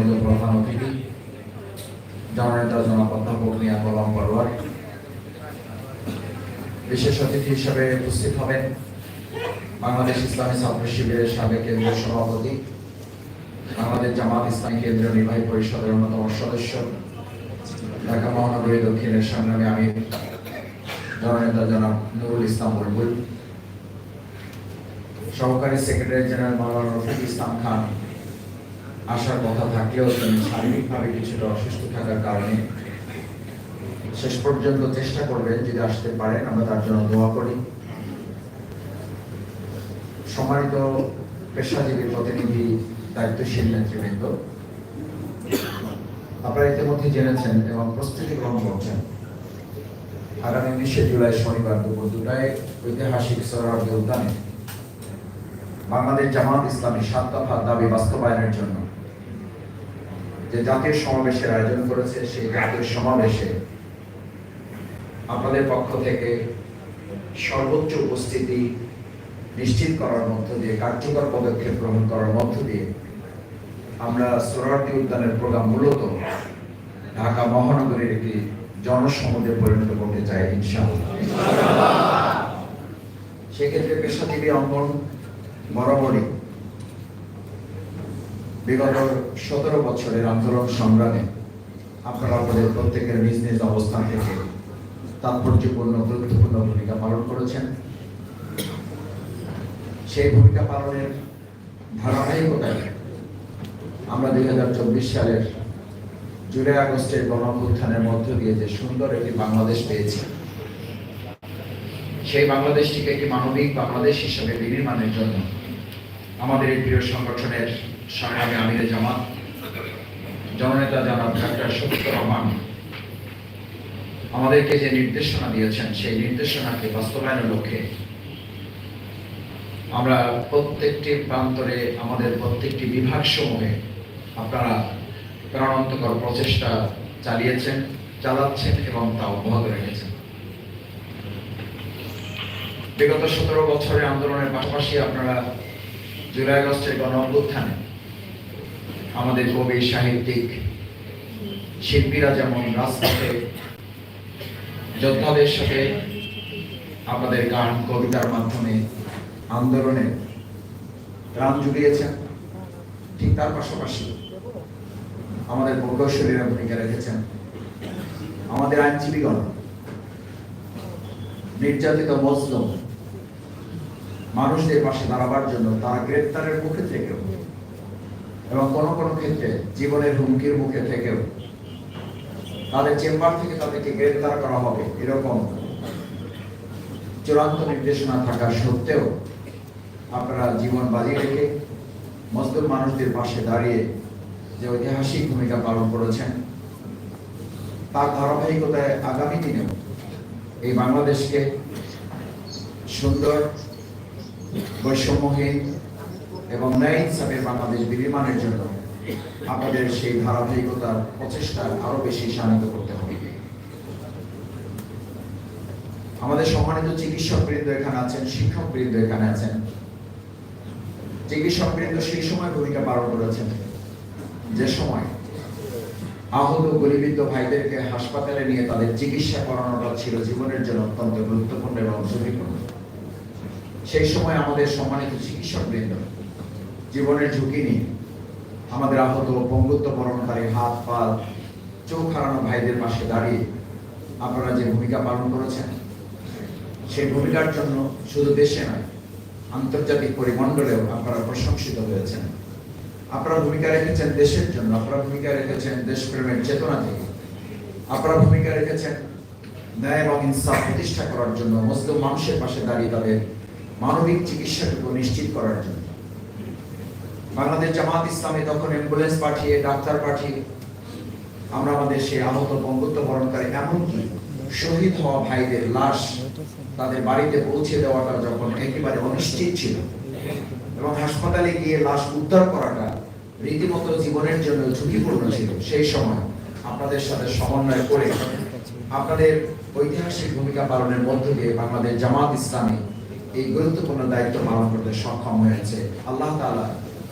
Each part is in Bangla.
সম্মানিত প্রধান অতিথি জননেতা জনাব অধ্যাপক মিয়া গোলাম পরোয়ার, বিশেষ অতিথি হিসেবে উপস্থিত হবেন বাংলাদেশ ইসলামী ছাত্র শিবিরের সাবেক কেন্দ্রীয় সভাপতি, বাংলাদেশ জামাত ইসলামী কেন্দ্রীয় নির্বাহী পরিষদের অন্যতম সদস্য, ঢাকা মহানগরী দক্ষিণের সংগ্রামী আমির জননেতা জনাব নুরুল ইসলাম বুলবুল, সহকারী সেক্রেটারি জেনারেল মাওলানা রফিক ইসলাম খান আসার কথা থাকলেও তিনি শারীরিকভাবে কিছুটা অসুস্থ থাকার কারণে শেষ পর্যন্ত চেষ্টা করবেন, যদি আসতে পারেন আমরা তার জন্য দোয়া করি। সম্মানিত পেশাজীবী প্রতিনিধি, দায়িত্বশীল নেতৃবৃন্দ, আপনারা ইতিমধ্যে জেনেছেন এবং প্রস্তুতি গ্রহণ করছেন আগামী 19 জুলাই শনিবার দুপুর 2টায় ঐতিহাসিক সোহরাওয়ার্দী উদ্যানে বাংলাদেশ জামাত ইসলামী 7 দফা দাবি বাস্তবায়নের জন্য যে জাতীয় সমাবেশের আয়োজন করেছে, সেই জাতীয় সমাবেশে আপনাদের পক্ষ থেকে সর্বোচ্চ উপস্থিতি নিশ্চিত করার মধ্য দিয়ে, কার্যকর পদক্ষেপ গ্রহণ করার মধ্য দিয়ে আমরা সোহরাওয়ার্দী উদ্যানের প্রোগ্রাম মূলত ঢাকা মহানগরীর একটি জনসমুদ্রে পরিণত করতে চাই ইনশাআল্লাহ। সেক্ষেত্রে পেশাজীবী অঙ্গন বরাবরই বিগত 17 বছরের আন্দোলন সংগ্রামে আপনারা আপনাদের প্রত্যেকের নিজ নিজ অবস্থান থেকে তাৎপর্যপূর্ণ গুরুত্বপূর্ণ ভূমিকা পালন করেছেন। সেই ভূমিকা পালনের ধারাবাহিকতায় আমরা 2024 সালের জুলাই আগস্টের গণঅভ্যুত্থানের মধ্য দিয়ে যে সুন্দর একটি বাংলাদেশ পেয়েছি, সেই বাংলাদেশটিকে একটি মানবিক বাংলাদেশ হিসেবে বিনির্মাণের জন্য আমাদের এই প্রিয় সংগঠনের সংগ্রামী আমিরে জামাত জননেতা জনাব ডাক্তার শফিকুর রহমান আমাদেরকে যে নির্দেশনা দিয়েছেন, সেই নির্দেশনাকে বাস্তবায়নের লক্ষ্যে আমরা প্রত্যেকটি প্রান্তরে আমাদের প্রত্যেকটি বিভাগ সমূহে আপনারা প্রাণান্তকর প্রচেষ্টা চালাচ্ছেন এবং তা অব্যাহত রেখেছেন। বিগত 17 বছরের আন্দোলনের পাশাপাশি আপনারা জুলাই আগস্টের গণঅভ্যুত্থানে আমাদের কবি, সাহিত্যিক, শিল্পীরা যেমন রাজপথে যোদ্ধাদের সাথে আপনাদের গান কবিতার মাধ্যমে আন্দোলনে প্রাণ জুড়িয়েছেন, ঠিক তার পাশাপাশি আমাদের প্রকৌশলীরা ভূমিকা রেখেছেন। আমাদের আইনজীবীগণ নির্যাতিত মজলুম মানুষদের পাশে দাঁড়াবার জন্য তারা গ্রেপ্তারের মুখে থেকেও এবং কোনো কোনো ক্ষেত্রে জীবনের হুমকির মুখে থেকেও তাদের চেম্বার থেকে তাদেরকে গ্রেপ্তার করা হবে এরকম চূড়ান্ত নির্দেশনা থাকা সত্ত্বেও আপনারা জীবন বাজি রেখে মজলুম মানুষদের পাশে দাঁড়িয়ে যে ঐতিহাসিক ভূমিকা পালন করেছেন, তার ধারাবাহিকতায় আগামী দিনেও এই বাংলাদেশকে সুন্দর, বৈষম্যহীন এবং ন্যায় ইনসাফের বাংলাদেশ বিনির্মাণের জন্য আপনাদের সেই ধারাবাহিকতার প্রচেষ্টা আরো বেশি শানিত করতে হবে। আমাদের সম্মানিত চিকিৎসক বৃন্দ এখানে আছেন, শিক্ষক বৃন্দ এখানে আছেন। চিকিৎসক বৃন্দ সেই সময় ভূমিকা পালন করেছেন যে সময় আহত গুলিবিদ্ধ ভাইদেরকে হাসপাতালে নিয়ে তাদের চিকিৎসা করানোটা ছিল জীবনের জন্য অত্যন্ত গুরুত্বপূর্ণ এবং ঝুঁকিপূর্ণ। সেই সময় আমাদের সম্মানিত চিকিৎসক বৃন্দ জীবনের ঝুঁকি নিয়ে আমাদের আহত পঙ্গুত্ব বরণকারী, হাত পা চোখ হারানো ভাইদের পাশে দাঁড়িয়ে আপনারা যে ভূমিকা পালন করেছেন, সেই ভূমিকার জন্য শুধু দেশে নয়, আন্তর্জাতিক পরিমণ্ডলেও আপনারা প্রশংসিত হয়েছেন। আপনারা ভূমিকা রেখেছেন দেশের জন্য, আপনারা ভূমিকা রেখেছেন দেশপ্রেমের চেতনা থেকে, আপনারা ভূমিকা রেখেছেন ন্যায় এবং ইনসাফ প্রতিষ্ঠা করার জন্য, মুসলিম মানুষের পাশে দাঁড়িয়ে তাদের মানবিক চিকিৎসাটুকু নিশ্চিত করার জন্য। বাংলাদেশ জামাত ইসলামী তখন অ্যাম্বুলেন্স পাঠিয়ে, ডাক্তার পাঠিয়ে আমরা আমাদের সেই আহত পঙ্গুত্ব বরণকারী, এমনকি শহীদ হওয়া ভাইদের লাশ তাদের বাড়িতে পৌঁছে দেওয়াটা যখন একেবারে অনিশ্চিত ছিল এবং হাসপাতালে গিয়ে লাশ উদ্ধার করাটা রীতিমতো জীবনের জন্য ঝুঁকিপূর্ণ ছিল, সেই সময় আপনাদের সাথে সমন্বয় করে আপনাদের ঐতিহাসিক ভূমিকা পালনের মধ্য দিয়ে বাংলাদেশ জামাত ইসলামী এই গুরুত্বপূর্ণ দায়িত্ব পালন করতে সক্ষম হয়েছে। আল্লাহ তাআলা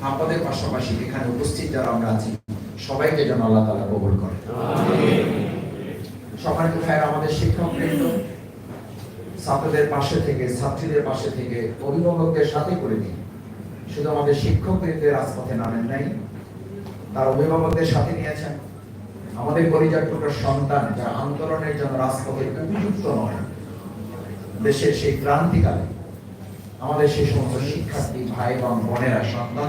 আপনাদের পাশাপাশি এখানে উপস্থিত যারা আমরা আছি সবাইকে যেন আল্লাহ তাআলা কবুল করে। সম্মানিত ভাইরা, আমাদের শিক্ষকবৃন্দ ছাত্রদের পাশে থেকে, ছাত্রীদের পাশে থেকে, অভিভাবকদের সাথে করে নিয়ে শুধু আমাদের শিক্ষকবৃন্দের রাজপথে নামেন নাই, তার অভিভাবকদের সাথে নিয়েছেন। আমাদের পরিবার টুকরো সন্তান যারা আন্দোলনের জন্য রাজপথে উপযুক্ত নয়, দেশের সেই ক্রান্তিকালে আমাদের সেই সমস্ত শিক্ষার্থী ভাই এবং বোনেরা, সন্তান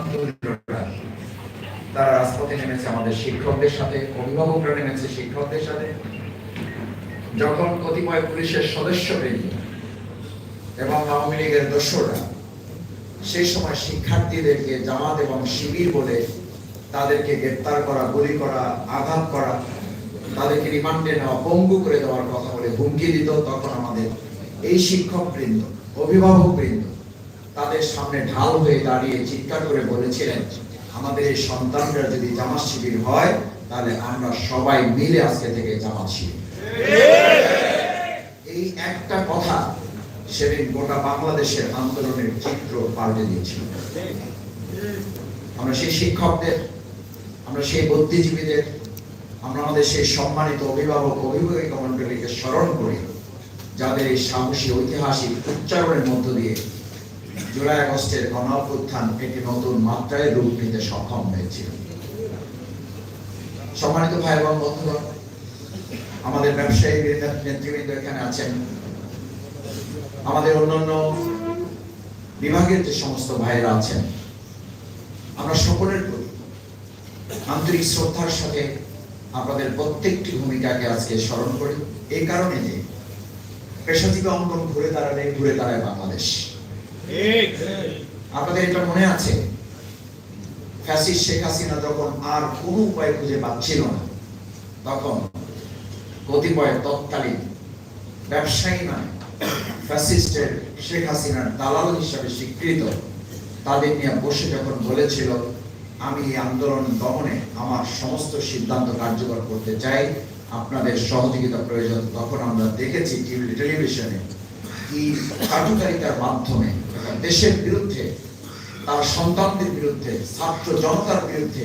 তারা রাজপথে নেমেছে আমাদের শিক্ষকদের সাথে, অভিভাবকরা নেমেছে শিক্ষকদের সাথে। যখন কতিপয় পুলিশের সদস্য এবং আওয়ামী লীগের দোসররা সেই সময় শিক্ষার্থীদেরকে জামাত এবং শিবির বলে তাদেরকে গ্রেপ্তার করা, গুলি করা, আঘাত করা, তাদেরকে রিমান্ডে নেওয়া, পঙ্গু করে দেওয়ার কথা বলে হুমকি দিত, তখন আমাদের এই শিক্ষকবৃন্দ, অভিভাবকবৃন্দ তাদের সামনে ঢাল হয়ে দাঁড়িয়ে চিৎকার করে বলেছিলেন, আমাদের এই সন্তানরা যদি জামাত শিবির হয় তাহলে আমরা সবাই মিলে আজকে থেকে জামাত শিবির। এই একটা কথা সেদিন গোটা বাংলাদেশের আন্দোলনের চিত্র পাল্টে দিয়েছিল। আমরা সেই শিক্ষকদের, আমরা সেই বুদ্ধিজীবীদের, আমরা আমাদের সেই সম্মানিত অভিভাবক অভিভাবিকা মণ্ডলীকে স্মরণ করি, যাদের এই সাহসী ঐতিহাসিক উচ্চারণের মধ্য দিয়ে জুলাই আগস্টের গণঅভ্যুত্থান একটি নতুন মাত্রায় রূপ নিতে সক্ষম হয়েছিল। সম্মানিত ভাই এবং বন্ধুগণ, আমাদের ব্যবসায়ী নেতৃবৃন্দ এখানে আছেন, আমাদের অন্যান্য বিভাগের যে সমস্ত ভাইরা আছেন, আমরা সকলের প্রতি আন্তরিক শ্রদ্ধার সাথে আপনাদের প্রত্যেকটি ভূমিকাকে আজকে স্মরণ করি। এই কারণে যে পেশাজীবী অঙ্গন ঘুরে দাঁড়ায় বাংলাদেশ। আপনাদের এটা মনে আছে, ফ্যাসিস্ট শেখ হাসিনা যখন আর কোনো উপায় খুঁজে পাচ্ছিল না, তখন কতিপয় তৎকালীন ব্যবসায়ী মানে ফ্যাসিস্টের শেখ হাসিনার দালাল হিসাবে স্বীকৃত তাদের নিয়ে বসে যখন বলেছিল, আমি আন্দোলন দমনে আমার সমস্ত সিদ্ধান্ত কার্যকর করতে চাই, আপনাদের সহযোগিতা প্রয়োজন। তখন আমরা দেখেছি টেলিভিশনে কি কার্যকারিতার মাধ্যমে দেশের বিরুদ্ধে, তার সন্তানদের বিরুদ্ধে, ছাত্র জনতার বিরুদ্ধে,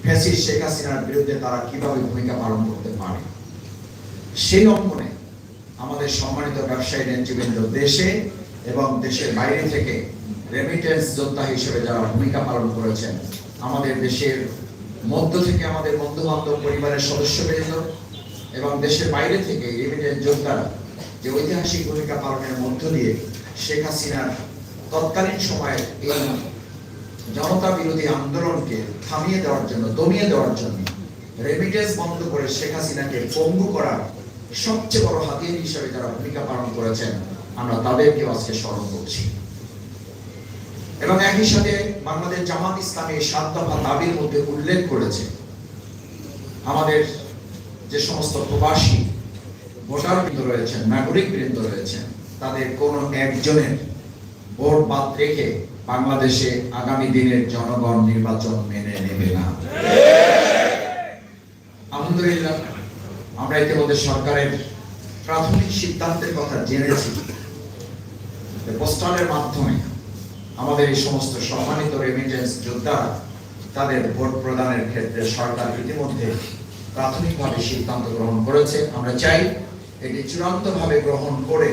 ফ্যাসিস্ট শেখ হাসিনার বিরুদ্ধে তারা কিভাবে ভূমিকা পালন করতে পারে। সেই অঙ্গনে আমাদের সম্মানিত ব্যবসায়ী নেতৃবৃন্দ দেশে এবং দেশের বাইরে থেকে রেমিটেন্স যোদ্ধা হিসেবে যারা ভূমিকা পালন করেছেন, আমাদের দেশের মধ্য থেকে আমাদের বন্ধু বান্ধব পরিবারের সদস্যবৃন্দ এবং দেশের বাইরে থেকে রেমিটেন্স যোদ্ধারা যে ঐতিহাসিক ভূমিকা পালনের মধ্য দিয়ে শেখ হাসিনার তৎকালীন সময়ে এই জনতা বিরোধী আন্দোলনকে থামিয়ে দেওয়ার জন্য, দমিয়ে দেওয়ার জন্য, রেমিটেন্স বন্ধ করে শেখ হাসিনাকে পঙ্গু করার সবচেয়ে বড় হাতিয়ার হিসেবে যারা ভূমিকা পালন করেছেন, আমরা তাদেরকে আজকে স্মরণ করছি। এবং একই সাথে বাংলাদেশ জামাত ইসলামী ৭ দফা দাবির মধ্যে উল্লেখ করেছে, আমাদের যে সমস্ত প্রবাসী ভোটারবৃন্দ রয়েছেন, নাগরিকবৃন্দ রয়েছেন, তাদের কোন একজনের ভোট বাদ রেখে বাংলাদেশে আগামী দিনের জনগণ নির্বাচন মেনে নেবে না। আলহামদুলিল্লাহ, আমরা ইতিমধ্যে সরকারের প্রাথমিক সিদ্ধান্তের কথা জেনেছি। পোস্টালের মাধ্যমে আমাদের এই সমস্ত সম্মানিত রেমিটেন্স যোদ্ধা তাদের ভোট প্রদানের ক্ষেত্রে সরকার ইতিমধ্যে প্রাথমিকভাবে সিদ্ধান্ত গ্রহণ করেছে। আমরা চাই এটি চূড়ান্তভাবে গ্রহণ করে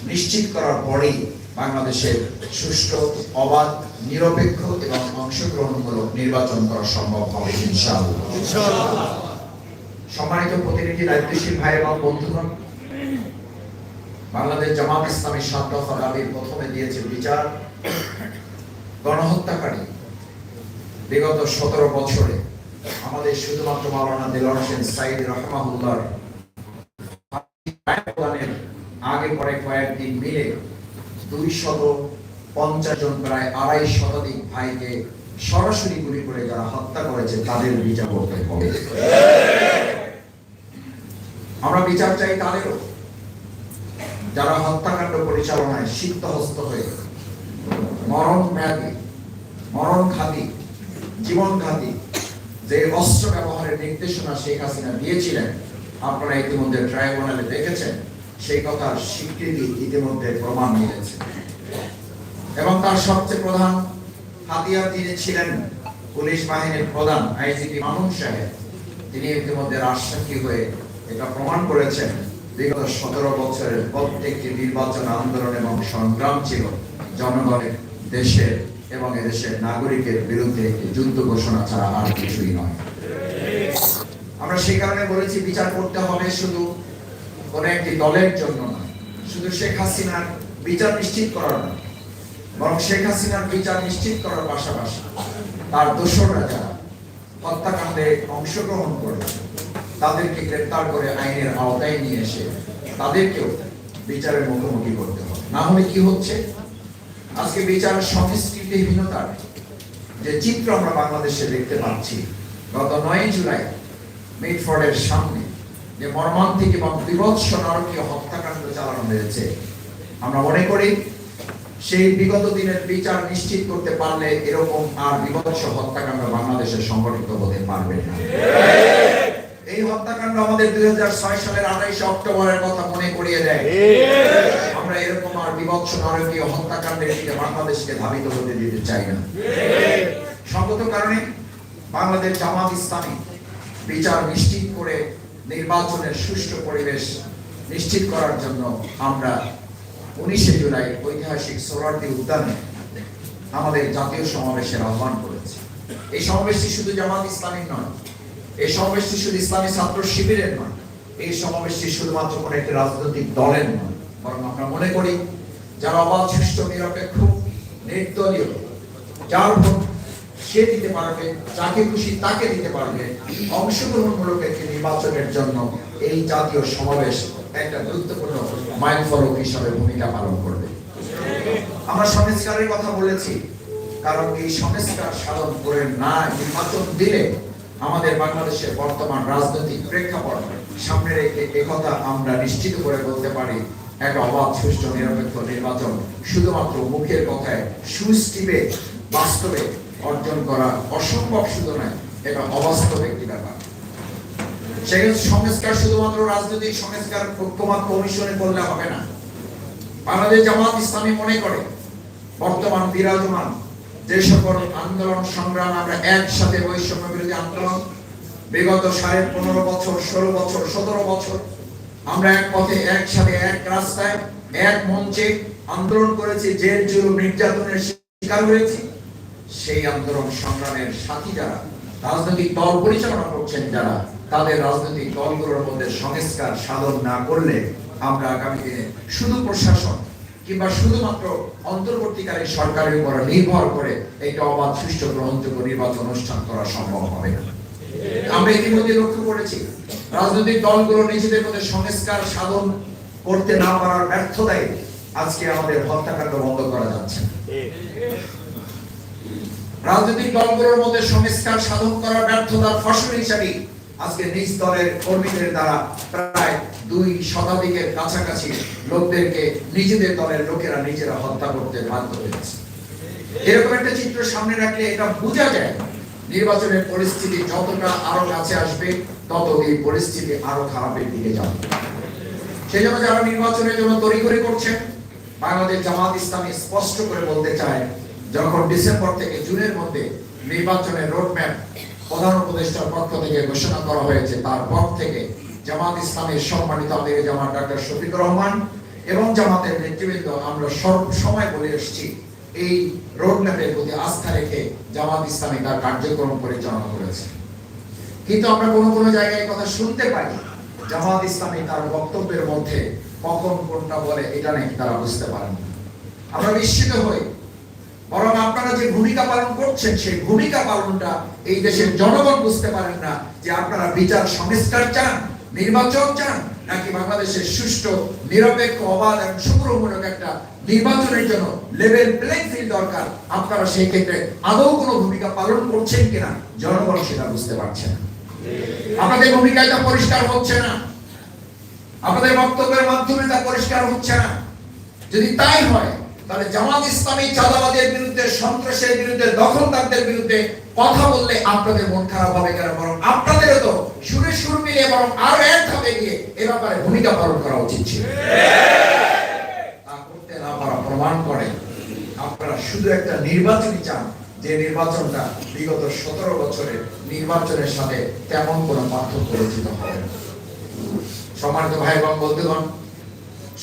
নিশ্চিত করার পরেই বাংলাদেশের সুষ্ঠু, অবাধ, নিরপেক্ষ এবং অংশগ্রহণমূলক নির্বাচন করা সম্ভব হবে ইনশাআল্লাহ। সম্মানিত প্রতিনিধি, দায়িত্বশীল ভাই এবং বন্ধুগণ, বাংলাদেশ জামাত ইসলামী ৭ দফা দাবির প্রথমে দিয়েছে বিচার। গণহত্যাকারী বিগত ১৭ বছরে আমাদের শুধুমাত্র মাওলানা দেলোয়ার হোসেন সাঈদী রাহমাহুল্লাহর আগে পরে কয়েকদিন মিলে ২৫০ জন, প্রায় ২৫০ শতাধিক ভাইকে সরাসরি গুলি করে যারা হত্যা করেছে তাদের বিচার করতে হবে। আমরা বিচার চাই তাদেরও, যারা হত্যাকাণ্ড পরিচালনায় সিদ্ধহস্ত হয়ে মরণঘাতী, জীবনঘাতী যে অস্ত্র ব্যবহারের নির্দেশনা শেখ হাসিনা দিয়েছিলেন, আপনারা ইতিমধ্যে ট্রাইব্যুনালে দেখেছেন, সেই কথার স্বীকৃতি ইতিমধ্যে প্রমাণ মিলেছে। এবং তার সবচেয়ে প্রধান হাতিয়ার তিনি ছিলেন পুলিশ বাহিনীর প্রধান আইজিপি মামুন সাহেব, তিনি ইতিমধ্যে রাজসাক্ষী হয়ে এটা প্রমাণ করেছেন বিগত 17 বছরের প্রত্যেকটি নির্বাচন আন্দোলন এবং সংগ্রাম ছিল জনগণের, দেশের এবং এদেশের নাগরিকের বিরুদ্ধে একটি যুদ্ধ ঘোষণা ছাড়া আর কিছুই নয়। আমরা সেই কারণে বলেছি বিচার করতে হবে শুধু কোন একটি দলের জন্য নয়, শুধু শেখ হাসিনার বিচার নিশ্চিত করার নয়, বরং শেখ হাসিনার বিচার নিশ্চিত করার পাশাপাশি তার দোসররা যারা হত্যাকাণ্ডে অংশগ্রহণ করবে তাদেরকে গ্রেফতার করে আইনের আওতায় নিয়ে এসে তাদেরকেও বিচারের মুখোমুখি করতে হবে। না হলে কি হচ্ছে, আজকে বিচার সংস্কৃতিহীনতার যে চিত্র আমরা বাংলাদেশে দেখতে পাচ্ছি, গত 9 জুলাই মিটফোর্ডের সামনে যে মর্মান্তিক এবং বিভৎস নারকীয় হত্যাকাণ্ড চালানো হয়েছে, আমরা মনে করি সেই বিগত দিনের বিচার নিশ্চিত করতে পারলে এরকম আর বিভৎস হত্যাকাণ্ড বাংলাদেশে সংঘটিত হতে পারবে না। এই হত্যাকাণ্ড আমাদের 2006 সালের 28 অক্টোবরের কথা মনে করিয়ে দেয়। আমরা এরকম আর বিভৎস নারকীয় হত্যাকাণ্ডের দিকে বাংলাদেশকে ধাবিত হতে দিতে চাই না। সঙ্গত কারণে বাংলাদেশ জামাত ইসলামী বিচার নিশ্চিত করে নির্বাচনের সুষ্ঠু পরিবেশ নিশ্চিত করার জন্য আমরা 19 জুলাই ঐতিহাসিক সোহরাওয়ার্দী উদ্যানে আমাদের জাতীয় সমাবেশের আহ্বান করেছি। এই সমাবেশটি শুধু জামাত ইসলামীর নয়, এই সমাবেশটি শুধু ইসলামী ছাত্র শিবিরের নয়, এই সমাবেশটি শুধুমাত্র কোনো একটি রাজনৈতিক দলের নয়, বরং আমরা মনে করি যারা অবাধ, সুষ্ঠু, নিরপেক্ষ, নির্দলীয়, যার ভোট সে দিতে পারবে, যাকে খুশি তাকে দিতে পারবে, অংশগ্রহণমূলক একটি নির্বাচনের জন্য এই জাতীয় সমাবেশ একটা গুরুত্বপূর্ণ মাইলফলক হিসাবে ভূমিকা পালন করবে। আমরা সংস্কারের কথা বলেছি, কারণ এই সংস্কার সাধন করে না নির্বাচন দিলে আমাদের বাংলাদেশের বর্তমান রাজনৈতিক প্রেক্ষাপট সামনে রেখে একথা আমরা নিশ্চিত করে বলতে পারি, একটা অবাধ, সুষ্ঠু, নিরপেক্ষ নির্বাচন শুধুমাত্র মুখের কথায় সুষ্টিবে বাস্তবে অর্জন করা অসম্ভব শুধু নয়, এটা অবাস্তব একটি ব্যাপার। সেই সংস্কার শুধুমাত্র রাজনৈতিক সংস্কার ঐক্যমত কমিশনে করলে হবে না। বাংলাদেশ জামাত ইসলামী মনে করে বর্তমান বিরাজমান যে সকল আন্দোলন সংগ্রাম আমরা একসাথে, বৈষম্য বিরোধী আন্দোলন বিগত 15.5 বছর, 16 বছর, 17 বছর আমরা এক পথে, একসাথে, এক রাস্তায়, এক মঞ্চে আন্দোলন করেছি, জেল জুলুম নির্যাতনের শিকার হয়েছি। সেই আন্দোলন সংগ্রামের সাথী যারা রাজনৈতিক দল পরিচালনা করছেন, যারা তাদের রাজনৈতিক দলগুলোর মধ্যে সংস্কার সাধন না করলে আমরা আগামী দিনে শুধু প্রশাসন কিংবা শুধুমাত্র অন্তর্বর্তীকালীন সরকারের উপর নির্ভর করে একটা অবাধ, সুষ্ঠু, গ্রহণযোগ্য নির্বাচন অনুষ্ঠান করা সম্ভব হবে না। আমরা ইতিমধ্যে লক্ষ্য করেছি রাজনৈতিক দলগুলো নিজেদের মধ্যে সংস্কার সাধন করতে না পারার ব্যর্থতায় আজকে আমাদের হত্যাকাণ্ড বন্ধ করা যাচ্ছে। রাজনৈতিক দলগুলোর মধ্যে সংস্কার সাধন করার ব্যর্থতার ফসল হিসাবে আজকে নিজ দলের কর্মীদের দ্বারা প্রায় 2 শতাধিকের কাছাকাছি লোকদেরকে নিজেদের দলের লোকেরা নিজেরা হত্যা করতে বাধ্য হয়েছে। এরকম একটা চিত্র সামনে রাখলে এটা বোঝা যায় নির্বাচনের পরিস্থিতি যতটা আরো কাছে আসবে তত এই পরিস্থিতি আরো খারাপের দিকে যাবে। সেই জন্য যারা নির্বাচনের জন্য তড়িঘড়ি করছেন, বাংলাদেশ জামাত ইসলামী স্পষ্ট করে বলতে চায়, যখন ডিসেম্বর থেকে জুনের মধ্যে নির্বাচনের রোডম্যাপ প্রধান উপদেষ্টার পক্ষ থেকে ঘোষণা করা হয়েছে, তারপর থেকে জামাত ইসলামের সম্মানিত আমির জামাত ডক্টর শফিকুর রহমান এবং জামাতের নেতৃবৃন্দ আমরা সব সময় বলে এসেছি, এই রোডম্যাপের প্রতি আস্থা রেখে জামাত ইসলামী তার কার্যক্রম পরিচালনা করেছে। কিন্তু আমরা কোনো জায়গায় কথা শুনতে পাই জামাত ইসলামী তার বক্তব্যের মধ্যে কখন কোনটা বলে এটা নাকি তারা বুঝতে পারেন না। আমরা বিস্মিত হই, বরং আপনারা যে ভূমিকা পালন করছেন সেই ভূমিকা পালনটা এই দেশের জনগণ বুঝতে পারেন না, যে আপনারা বিচার সংস্কার চান, নির্বাচন চান, নাকি বাংলাদেশের সুষ্ঠু, নিরপেক্ষ, অবাধ এবং সুগ্রহমূলক একটা নির্বাচনের জন্য লেভেল প্লেইং ফিল্ড দরকার। আপনারা সেই ক্ষেত্রে আদৌ কোনো ভূমিকা পালন করছেন কিনা জনগণ সেটা বুঝতে পারছে না। আপনাদের ভূমিকা এটা পরিষ্কার হচ্ছে না, আপনাদের বক্তব্যের মাধ্যমে তা পরিষ্কার হচ্ছে না। যদি তাই হয় তাহলে জামাত ইসলামী চাঁদাবাদের বিরুদ্ধে, সন্ত্রাসের বিরুদ্ধে, দখলদারদের বিরুদ্ধে কথা বললে আপনাদের মন খারাপ হবে কেন? বরং আপনাদেরও তো সুরে সুর মিলিয়ে বরং আরো এক ধাপে গিয়ে এ ব্যাপারে ভূমিকা পালন করা উচিত ছিল। তা করতে না পারা প্রমাণ করে আপনারা শুধু একটা নির্বাচনই চান, যে নির্বাচনটা বিগত 17 বছরের নির্বাচনের সাথে তেমন কোনো পার্থক্য রচিত হবে না। সম্মানিত ভাই এবং বন্ধুগণ,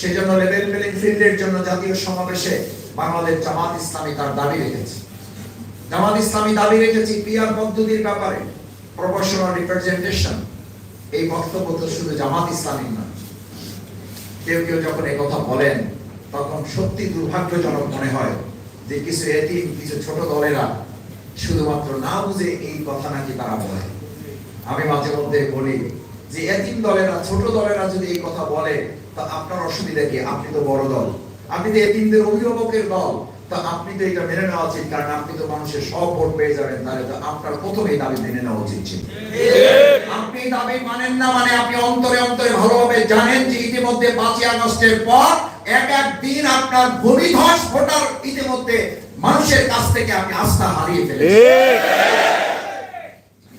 সেজন্য লেভেল প্লেইং ফিল্ডের জন্য জাতীয় সমাবেশে বাংলাদেশ জামাত ইসলামী তার দাবি রেখেছে। জামাত ইসলামী দাবি রেখেছে পিআর পদ্ধতির ব্যাপারে প্রপোর্শনাল রিপ্রেজেন্টেশন। এই বক্তব্য তো শুধু জামাত ইসলামী না, কেউ কেউ যখন এই কথা বলেন তখন সত্যি দুর্ভাগ্যজনক মনে হয় যে কিছু এতিম, কিছু ছোট দলেরা শুধুমাত্র না বুঝে এই কথা নাকি তারা বলে। আমি মাঝে মধ্যে বলি যে এতিম দলেরা, ছোট দলেরা যদি এই কথা বলে তা আপনার অসুবিধা কি? আপনি তো বড় দল, আপনি তো এতিমদের অভিভাবকের দল, তা আপনি তো এটা মেনে নেওয়া উচিত, কারণ আপনি তো মানুষের সব ভোট পেয়ে যাবেন। তাহলে তো আপনার প্রথমেই দাবি মেনে নেওয়া উচিত ছিল। আপনি দাবি মানেন না মানে আপনি অন্তরে অন্তরে ভালোভাবে জানেন যে ইতিমধ্যে 5ই আগস্টের পর এক এক দিন আপনার ভূমিধস ভোটার ইতিমধ্যে মানুষের কাছ থেকে আপনি আস্থা হারিয়ে ফেলেছেন।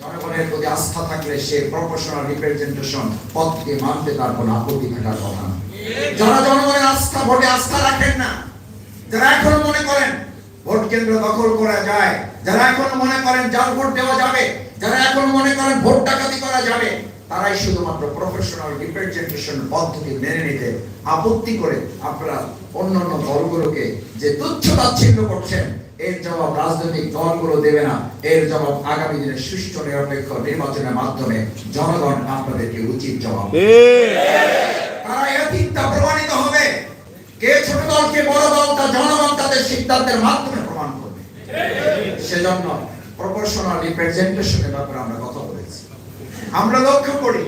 জনগণের প্রতি আস্থা থাকলে সে প্রপোর্শনাল রিপ্রেজেন্টেশন পদ্ধতি মানতে তার কোনো আপত্তি থাকার কথা না। যারা জনগণের আস্থা, ভোটে আস্থা রাখেন না, যারা এখনো মনে করেন ভোট কেন্দ্র দখল করা যায়, যারা এখনো মনে করেন জাল ভোট দেওয়া যাবে, যারা এখনো মনে করেন ভোট ডাকাতি করা যাবে, তারাই শুধুমাত্র প্রফেশনাল রিপ্রেজেন্টেশন পদ্ধতি মেনে নিতে আপত্তি করে আপনারা অন্যান্য দলগুলোকে যে তুচ্ছ-তাচ্ছিল্য করছেন, এর জবাব রাজনৈতিক দলগুলো দেবে না। এর জবাব আগামী দিনে সুষ্ঠু নিরপেক্ষ নির্বাচনের মাধ্যমে জনগণ আপনাদেরকে উচিত জবাব তারা এতিকটা প্রমাণিত হবে। কে ছোট দল, কে বড় দল, তা জনগণ তাদের সিদ্ধান্তের মাধ্যমে প্রমাণ করবে। সেজন্য প্রপোর্শনাল রিপ্রেজেন্টেশনের ব্যাপারে আমরা কথা বলেছি। আমরা লক্ষ্য করি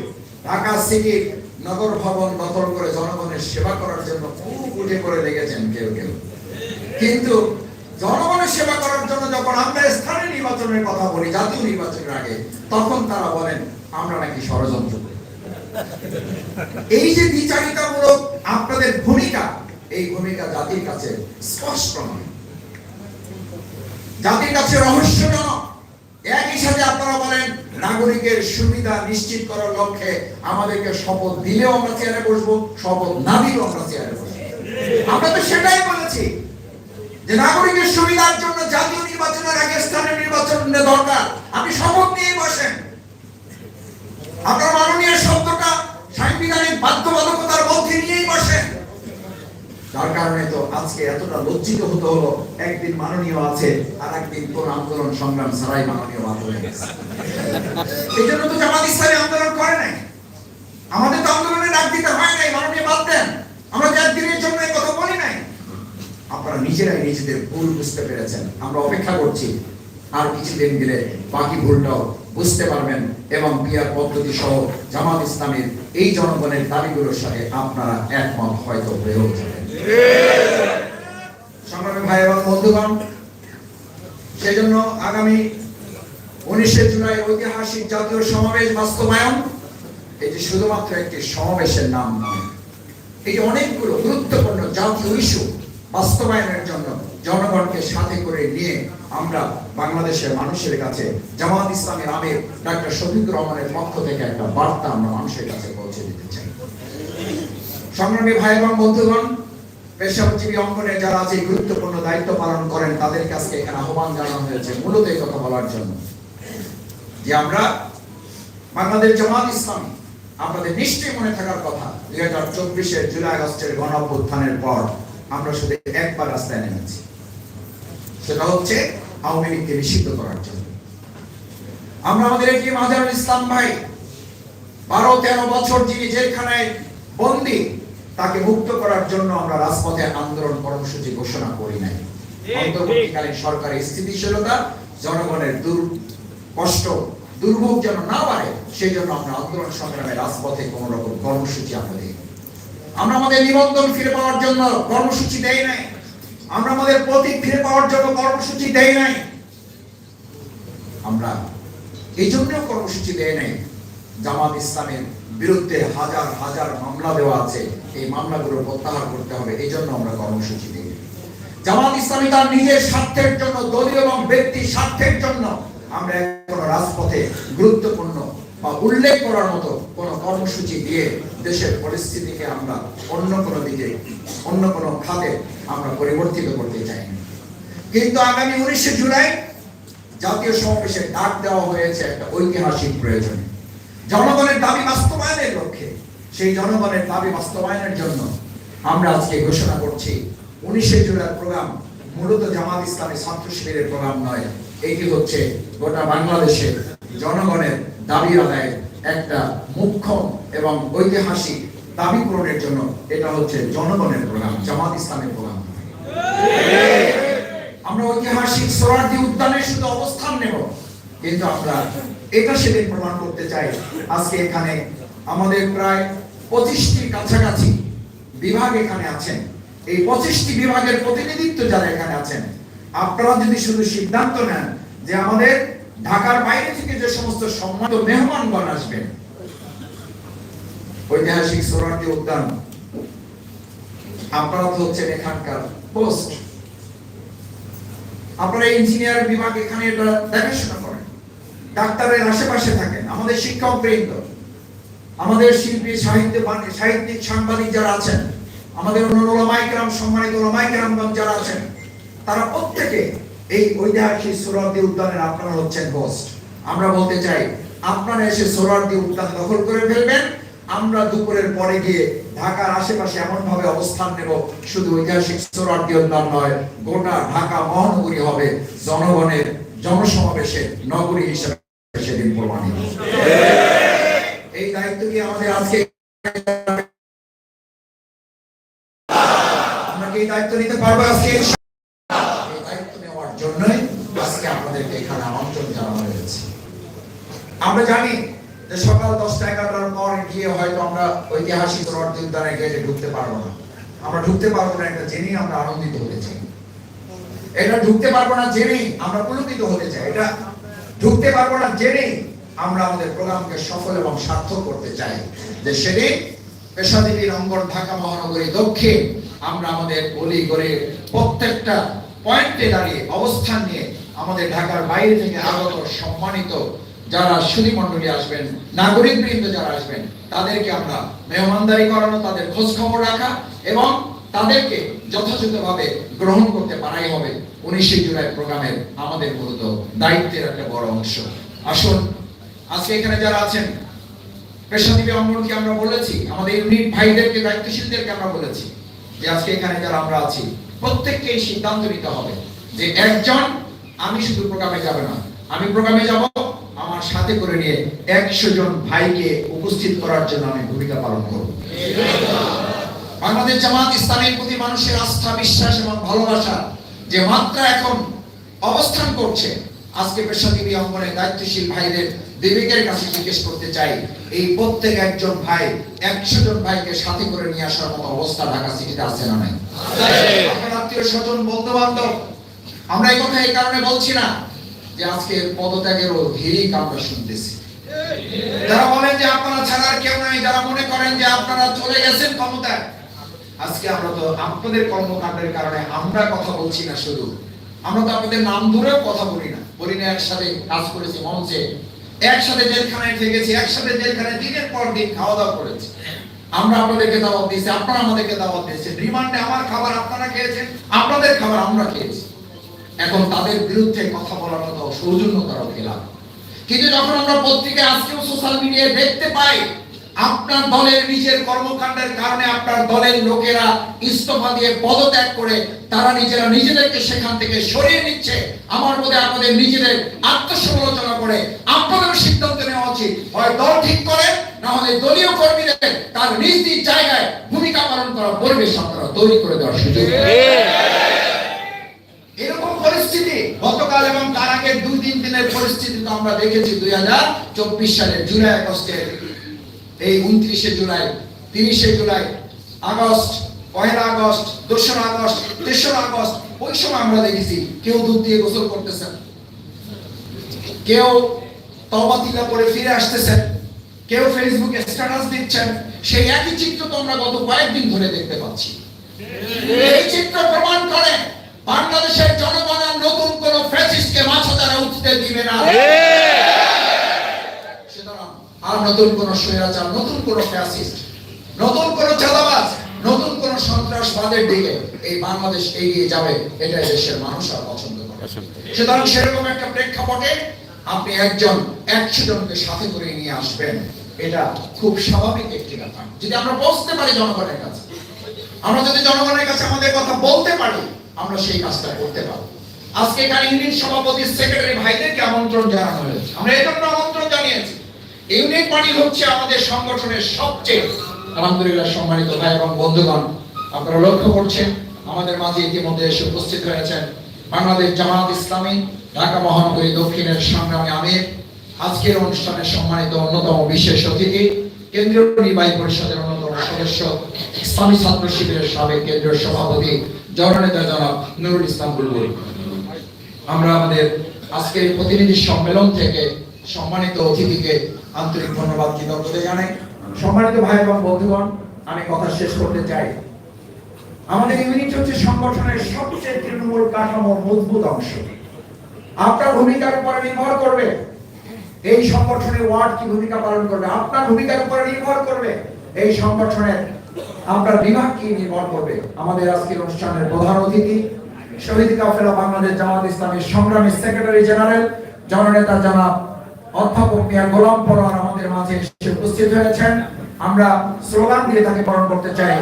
ঢাকা সিটির নগর ভবন দখল করে জনগণের সেবা করার জন্য খুব উঠে করে লেগেছেন কেউ কেউ, কিন্তু জনগণের সেবা করার জন্য যখন আমরা স্থানীয় নির্বাচনের কথা বলি, জাতীয় নির্বাচনের আগে, তখন তারা বলেন আমরা নাকি ষড়যন্ত্র করি। এই যে দ্বিচারিতামূলক আপনাদের ভূমিকা, এই ভূমিকা জাতির কাছে স্পষ্ট নয়, জাতির কাছে রহস্যজনক। একই সাথে আপনারা বলেন নাগরিকের সুবিধা নিশ্চিত করার লক্ষ্যে আমাদেরকে শপথ দিলেও আমরা চেয়ারে বসবো, শপথ না দিলেও আমরা চেয়ারে বসবো। আমরা তো সেটাই বলেছি যে নাগরিকের সুবিধার জন্য জাতীয় নির্বাচনের আগে স্থানীয় নির্বাচন দরকার। আপনি শপথ নিয়ে বসেন, আপনার মাননীয় শব্দটা সাংবিধানিক বাধ্যবাধকতার মধ্যে নিয়েই বসেন। যার কারণে তো আজকে এতটা লজ্জিত হতে হলো, একদিন মাননীয় আছে আর একদিন কোন আন্দোলন সংগ্রাম ছাড়াই মাননীয় বাদ হয়ে গেছে। এই জন্য তো জামাত ইসলামী আন্দোলন করে নাই, আমাদের তো আন্দোলনে ডাক দিতে হয় নাই, মাননীয় বাদ দেন। আমরা যে একদিনের জন্য এই কথা বলি নাই। আপনারা নিজেরাই নিজেদের ভুল বুঝতে পেরেছেন। আমরা অপেক্ষা করছি আর কিছুদিন গেলে বাকি ভুলটাও বুঝতে পারবেন এবং পিআর পদ্ধতি সহ জামাত ইসলামের এই জনগণের দাবিগুলোর সাথে আপনারা একমত হয়তো হয়েও যাবেন। সংগ্রামী ভাই এবং বন্ধুগণ, সেজন্য আগামী 19 জুলাই ঐতিহাসিক জাতীয় সমাবেশ বাস্তবায়ন এটি শুধুমাত্র একটি সমাবেশের নাম নয়, এটি অনেকগুলো গুরুত্বপূর্ণ জাতীয় ইস্যু বাস্তবায়নের জন্য জনগণকে সাথে করে নিয়ে আমরা বাংলাদেশের মানুষের কাছে জামাত ইসলামের আমির ডাক্তার শফিকুর রহমানের পক্ষ থেকে একটা বার্তা আমরা মানুষের কাছে পৌঁছে দিতে চাই। সংগ্রামী ভাই এবং বন্ধুগণ, পেশাজীবী অঙ্গনে যারা আছে গুরুত্বপূর্ণ দায়িত্ব পালন করেন তাদের কাছে এখানে আহ্বান জানানো হয়েছে মূলত এই কথা বলার জন্য যে আমরা বাংলাদেশ জামাত ইসলামী, আপনাদের নিশ্চয়ই মনে থাকার কথা 2024-এর জুলাই আগস্টের গণঅভ্যুত্থানের পর আমরা শুধু একবার রাস্তায় নেমেছি, সেটা হচ্ছে আওয়ামী লীগকে নিষিদ্ধ করার জন্য। আমরা আমাদের একটি মাজারুল ইসলাম ভাই 12-13 বছর যিনি জেলখানায় বন্দী, তাকে মুক্ত করার জন্য আমরা রাজপথে আন্দোলন কর্মসূচি ঘোষণা করি নাই। অন্তর্বর্তীকালীন সরকারের স্থিতিশীলতা, জনগণের কষ্ট দুর্ভোগ যেন না বাড়ে সেই জন্য আমরা আন্দোলন সংগ্রামে রাজপথে কোন রকম কর্মসূচি আমরা দিই। আমরা আমাদের নিবন্ধন ফিরে পাওয়ার জন্য কর্মসূচি দেই নাই, আমরা আমাদের প্রতীক ফিরে পাওয়ার জন্য কর্মসূচি দেই নাই, আমরা এই জন্য কর্মসূচি দেই নাই জামাত ইসলামের বিরুদ্ধে হাজার হাজার মামলা দেওয়া আছে, এই মামলাগুলো প্রত্যাহার করতে হবে, এই জন্য আমরা কর্মসূচি দিই। জামাত ইসলামী তার নিজের স্বার্থের জন্য, দলীয় এবং ব্যক্তি স্বার্থের জন্য আমরা এখন রাজপথে গুরুত্বপূর্ণ বা উল্লেখ করার মতো কোন কর্মসূচি দিয়ে দেশের পরিস্থিতিকে আমরা অন্য কোনো দিকে, অন্য কোনো খাতে আমরা পরিবর্তিত করতে চাই না। কিন্তু আগামী 19 জুলাই জাতীয় সমাবেশে ডাক দেওয়া হয়েছে একটা ঐতিহাসিক প্রয়োজনে, জনগণের দাবি বাস্তবায়নের লক্ষ্যে। সেই জনগণের দাবি বাস্তবায়নের জন্য আমরা আজকে ঘোষণা করছি 19শে জুলাই প্রোগ্রাম মূলত জামাত ইসলামী ছাত্র শিবিরের প্রোগ্রাম নয়, এটি হচ্ছে গোটা বাংলাদেশের জনগণের দাবি আদায়ের একটা মুখ্য এবং ঐতিহাসিক দাবি পূরণের জন্য। এটা হচ্ছে জনগণের প্রোগ্রাম, জামাত ইসলামের প্রোগ্রাম। আমরা ঐতিহাসিক সোহরাওয়ার্দী উদ্যানে শুধু অবস্থান নেব, কিন্তু আমরা এটা সেদিন প্রমাণ করতে চাই। আজকে এখানে আমাদের প্রায় 25টির কাছাকাছি বিভাগ এখানে আছেন। এই 25টি বিভাগের প্রতিনিধিত্ব যারা এখানে আছেন, আপনারা যদি শুধু সিদ্ধান্ত নেন যে আমাদের ঢাকার বাইরে থেকে যে সমস্ত সম্মানিত মেহমানগণ আসবেন ঐতিহাসিক সোহরাওয়ার্দী উদ্যান, আপনারা তো হচ্ছেন এখানকার পোস্ট, আপনারা ইঞ্জিনিয়ার বিভাগ এখানে দেখাশোনা করেন, ডাক্তারের আশেপাশে থাকেন, আমাদের শিক্ষক বৃন্দ, আমাদের শিল্পী সাহিত্যিক সাংবাদিক যারা আছেন, আমাদের ওলামায়ে কেরাম, সম্মানিত ওলামায়ে কেরামগণ যারা আছেন, তারা প্রত্যেকে এই ঐতিহাসিক সোহরাওয়ার্দী উদ্যানের আপনারা হচ্ছেন হোস্ট। আমরা বলতে চাই আপনারা এসে সোহরাওয়ার্দী উদ্যান দখল করে ফেলবেন, আমরা দুপুরের পরে গিয়ে ঢাকার আশেপাশে এমন ভাবে অবস্থান নেব, শুধু ঐতিহাসিক সোহরাওয়ার্দী উদ্যান নয়, গোটা ঢাকা মহানগরী হবে জনগণের জনসমাবেশের নগরী হিসেবে সেদিন প্রমাণিত। এই দায়িত্ব কি আমাদের আজকে আমরা কি এই দায়িত্ব নিতে পারবো? আজকে এই দায়িত্ব নেওয়ার জন্যই আজকে আপনাদেরকে এখানে আমন্ত্রণ জানানো হয়েছে। আমরা জানি যে সকাল 10টা-11টার পর গিয়ে হয়তো আমরা ঐতিহাসিক সোহরাওয়ার্দী উদ্যানের গেটে ঢুকতে পারবো না। আমরা ঢুকতে পারবো না এটা জেনেই আমরা আনন্দিত হতে চাই, এটা ঢুকতে পারবো না জেনেই আমরা পুলকিত হতে চাই, এটা ঢুকতে পারবো না জেনেই আমরা আমাদের প্রোগ্রামকে সফল এবং সার্থক করতে চাই। যে সেদিন পেশাজীবী অঙ্গন ঢাকা মহানগরী দক্ষিণ আমরা আমাদের গলি করে প্রত্যেকটা পয়েন্টে দাঁড়িয়ে অবস্থান নিয়ে আমাদের ঢাকার বাইরে থেকে আগত সম্মানিত যারা সুধী মণ্ডলী আসবেন, নাগরিক বৃন্দ যারা আসবেন, তাদেরকে আমরা মেহমানদারি করানো, তাদের খোঁজ খবর রাখা এবং তাদেরকে যথাযথভাবে গ্রহণ করতে পারাই হবে 19শে জুলাই প্রোগ্রামের আমাদের মূলত দায়িত্বের একটা বড় অংশ। আসুন আজকে এখানে যারা আছেন পেশাজীবী অঙ্গনকে আমরা বলেছি, আমাদের ইউনিট ভাইদেরকে, দায়িত্বশীলদেরকে আমরা বলেছি যে আজকে এখানে যারা আমরা আছি প্রত্যেককে এই সিদ্ধান্ত নিতে হবে যে একজন আমি শুধু প্রোগ্রামে যাব না, আমি প্রোগ্রামে যাব আমার সাথে করে নিয়ে 100 জন ভাইকে উপস্থিত করার জন্য আমি ভূমিকা পালন করব। বাংলাদেশ জামাত ইসলামের প্রতি মানুষের আস্থা, বিশ্বাস এবং ভালোবাসা যে মাত্রা এখন অবস্থান করছে, আজকে পেশাজীবী অঙ্গনের দায়িত্বশীল ভাইদের বিবেকের কাছে জিজ্ঞেস করতে চাই, এই প্রত্যেক একজন ভাই 100 জন ভাইকে সাথে করে নিয়ে আসার মতো অবস্থা ঢাকা সিটিতে আছে না নাই? আপনার আত্মীয় স্বজন, বন্ধু বান্ধব, আমরা এই কথা এই কারণে বলছি না যে আজকে পদত্যাগেরও হিড়িক আমরা শুনতেছি। যারা বলেন যে আপনারা ছাড়ার কেউ নাই, যারা মনে করেন যে আপনারা চলে গেছেন ক্ষমতায়, আজকে আমরা তো আপনাদের কর্মকাণ্ডের কারণে আমরা কথা বলছি না, শুধু আমরা তো আপনাদের নাম ধরেও কথা বলি না, একসাথে কাজ করেছি মঞ্চে, একসাথে জেলখানায় থেকেছি, একসাথে জেলখানায় দিনের পর দিন খাওয়া দাওয়া করেছি। আমরা আপনাদেরকে দাওয়াত দিয়েছি, আপনারা আমাদেরকে দাওয়াত দিয়েছেন। রিমান্ডে আমার খাবার আপনারা খেয়েছেন, আপনাদের খাবার আমরা খেয়েছি। এখন তাদের বিরুদ্ধে কথা বলার মতো সৌজন্য তারা খেলা। কিন্তু যখন আমরা পত্রিকায় আজকেও সোশ্যাল মিডিয়ায় দেখতে পাই আপনার দলের নিজের কর্মকাণ্ডের কারণে আপনার দলের লোকেরা ইস্তফা দিয়ে পদত্যাগ করে তারা নিজেরা নিজেদেরকে সেখান থেকে সরিয়ে নিচ্ছে, আমার মধ্যে আপনাদের নিজেদের আত্মসমালোচনা করে আপনাদের সিদ্ধান্ত নেওয়া উচিত, হয় দল ঠিক করে, না হলে দলীয় কর্মীদের তার নিজ নিজ জায়গায় ভূমিকা পালন করার পরিবেশ আপনারা তৈরি করে দেওয়ার সুযোগ। এরকম পরিস্থিতি গতকাল এবং তার আগে 2-3 দিনের পরিস্থিতি তো আমরা দেখেছি। 2024 সালের জুলাই আগস্টে, এই 29শে জুলাই, 30শে July, August, 1 August, 2 August, 3 August, ওই সময় আমরা দেখেছি কেউ দুধ দিয়ে গোসল করতেছেন, কেউ তওবা তিলা করে ফিরে আসতেছেন, কেউ ফেসবুকে স্ট্যাটাস দিচ্ছেন। সেই একই চিত্র তো আমরা গত কয়েকদিন ধরে দেখতে পাচ্ছি। এই চিত্র প্রমাণ করে বাংলাদেশের জনগণ নতুন কোন ফ্যাসিস্টকে মাথা দ্বারা উঠতে দিবে না। আর নতুন কোন স্বৈরাচার, নতুন কোন ফ্যাসিস্ট, নতুন কোন চাঁদাবাজ, নতুন কোন সন্ত্রাসবাদের দিকে এই বাংলাদেশ এগিয়ে যাবে, এটাই দেশের মানুষ আর পছন্দ করে। সুতরাং সেরকম একটা প্রেক্ষাপটে আপনি 100 জনকে সাথে করে নিয়ে আসবেন, এটা খুব স্বাভাবিক একটি ব্যাপার। যদি আমরা বলতে পারি জনগণের কাছে, আমরা যদি জনগণের কাছে আমাদের কথা বলতে পারি, আমরা সেই কাজটা করতে পারবো। আজকে এখানে ইউনিট সভাপতি, সেক্রেটারি ভাইদেরকে আমন্ত্রণ জানানো হয়েছে। আমরা এই জন্য আমন্ত্রণ জানিয়েছি, ইউনিট মানে হচ্ছে আমাদের সংগঠনের সবচেয়ে, আলহামদুলিল্লাহ সম্মানিত ভাই এবং বন্ধুগণ, আপনারা লক্ষ্য করছেন আমাদের মাঝে ইতিমধ্যে এসে উপস্থিত হয়েছেন বাংলাদেশ জামাত ইসলামী ঢাকা মহানগরী দক্ষিণের সংগ্রামী আমির, আজকের অনুষ্ঠানের সম্মানিত অন্যতম বিশেষ অতিথি, কেন্দ্রীয় নির্বাহী পরিষদের অন্যতম সদস্য, ইসলামী ছাত্র শিবিরের সাবেক কেন্দ্রীয় সভাপতি জননেতা জনাব নুরুল ইসলাম বুলবুল। আমরা আমাদের আজকের প্রতিনিধি সম্মেলন থেকে সম্মানিত অতিথিকে আন্তরিক ধন্যবাদ, কৃতজ্ঞতা জানাই। সম্মানিত ভাই এবং বন্ধুগণ, আমি কথা শেষ করতে চাই। আমাদের ইউনিট হচ্ছে সংগঠনের সবচেয়ে তৃণমূল কাঠামোর মজবুত অংশ। আপনার ভূমিকার উপর নির্ভর করবে এই সংগঠনের ওয়ার্ড কি ভূমিকা পালন করবে, আপনার ভূমিকার উপর নির্ভর করবে এই সংগঠনের আপনার বিভাগ কি নির্ভর করবে। আমাদের আজকের অনুষ্ঠানের প্রধান অতিথি, শহীদ কাফেলা বাংলাদেশ জামাত ইসলামীর সংগ্রামী সেক্রেটারি জেনারেল জননেতা জনাব অধ্যাপক মিয়া গোলাম পরোয়ার আমাদের মাঝে এসে উপস্থিত হয়েছেন। আমরা স্লোগান দিয়ে তাকে বরণ করতে চাই।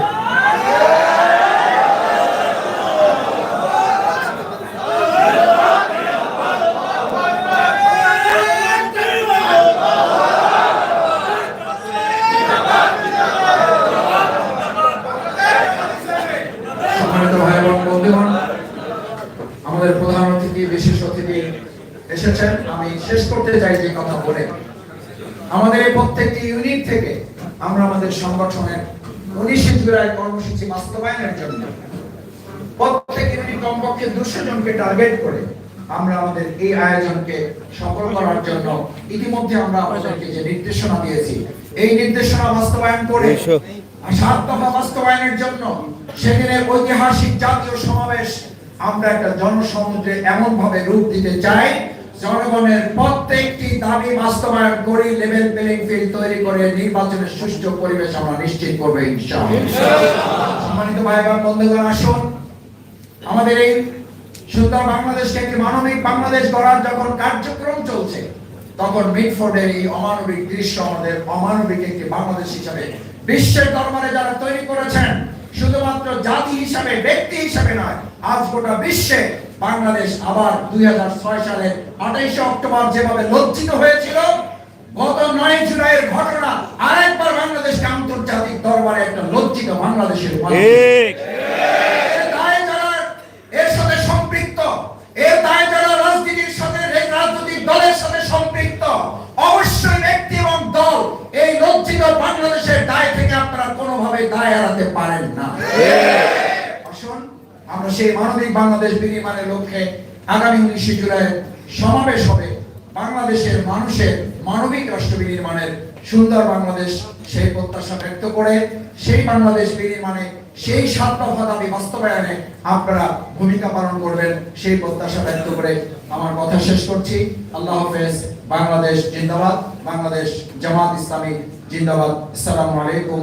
আমাদের প্রধান অতিথি, বিশেষ অতিথি এসেছেন। আমি শেষ করতে চাই যে কথা বলে, আমাদের এই প্রত্যেকটি ইউনিট থেকে আমরা আমাদের সংগঠনের 19 জুলাই কর্মসূচি বাস্তবায়নের জন্য প্রত্যেক ইউনিট কমপক্ষে 200 জনকে টার্গেট করে আমরা আমাদের এই আয়োজনকে সফল করার জন্য ইতিমধ্যে আমরা আমাদেরকে যে নির্দেশনা দিয়েছি, এই নির্দেশনা বাস্তবায়ন করে 7 দফা বাস্তবায়নের জন্য সেদিনের ঐতিহাসিক জাতীয় সমাবেশ আমরা একটা জনসমুদ্রে এমন ভাবে রূপ দিতে চাই, জনগণের প্রত্যেকটি দাবি বাস্তবায়ন করে লেভেল প্লেইং ফিল্ড তৈরি করে নির্বাচনের সুষ্ঠু পরিবেশ আমরা নিশ্চিত করব ইনশাআল্লাহ। সম্মানিত ভাই এবং বন্ধুগণ, আসুন আমাদের এই সুন্দর বাংলাদেশকে একটি মানবিক বাংলাদেশ গড়ার যখন কার্যক্রম চলছে, তখন মিটফোর্ডের এই অমানবিক দৃশ্য আমাদের অমানবিক একটি বাংলাদেশ হিসাবে বিশ্বের দরবারে যারা তৈরি করেছেন, শুধুমাত্র জাতি হিসাবে, ব্যক্তি হিসাবে নয়, আজ গোটা বিশ্বে বাংলাদেশ আবার 2006 সালের 28 অক্টোবর যেভাবে লজ্জিত হয়েছিল, গত 9 জুলাইয়ের ঘটনা আরেকবার বাংলাদেশকে আন্তর্জাতিক দরবারে একটা লজ্জিত বাংলাদেশের এর সাথে সম্পৃক্ত, এর দায় যারা রাজনীতির সাথে, রাজনৈতিক দলের সাথে সম্পৃক্ত, অবশ্যই ব্যক্তি এবং দল এই লজ্জিত বাংলাদেশের দায় থেকে আপনারা কোনোভাবে দায় এড়াতে পারেন না। আসুন আমরা সেই মানবিক বাংলাদেশ বিনির্মাণের লক্ষ্যে আগামী 19 জুলাই সমাবেশ হবে। বাংলাদেশের মানুষের মানবিক রাষ্ট্র বিনির্মাণের সুন্দর বাংলাদেশ, সেই প্রত্যাশা ব্যক্ত করে সেই বাংলাদেশ বিনির্মাণে, সেই 7 দফা দাবি বাস্তবায়নে আপনারা ভূমিকা পালন করবেন, সেই প্রত্যাশা ব্যক্ত করে আমার কথা শেষ করছি। আল্লাহ হাফেজ। বাংলাদেশ জিন্দাবাদ, বাংলাদেশ জামাত ইসলামী জিন্দাবাদ। আসসালামু আলাইকুম।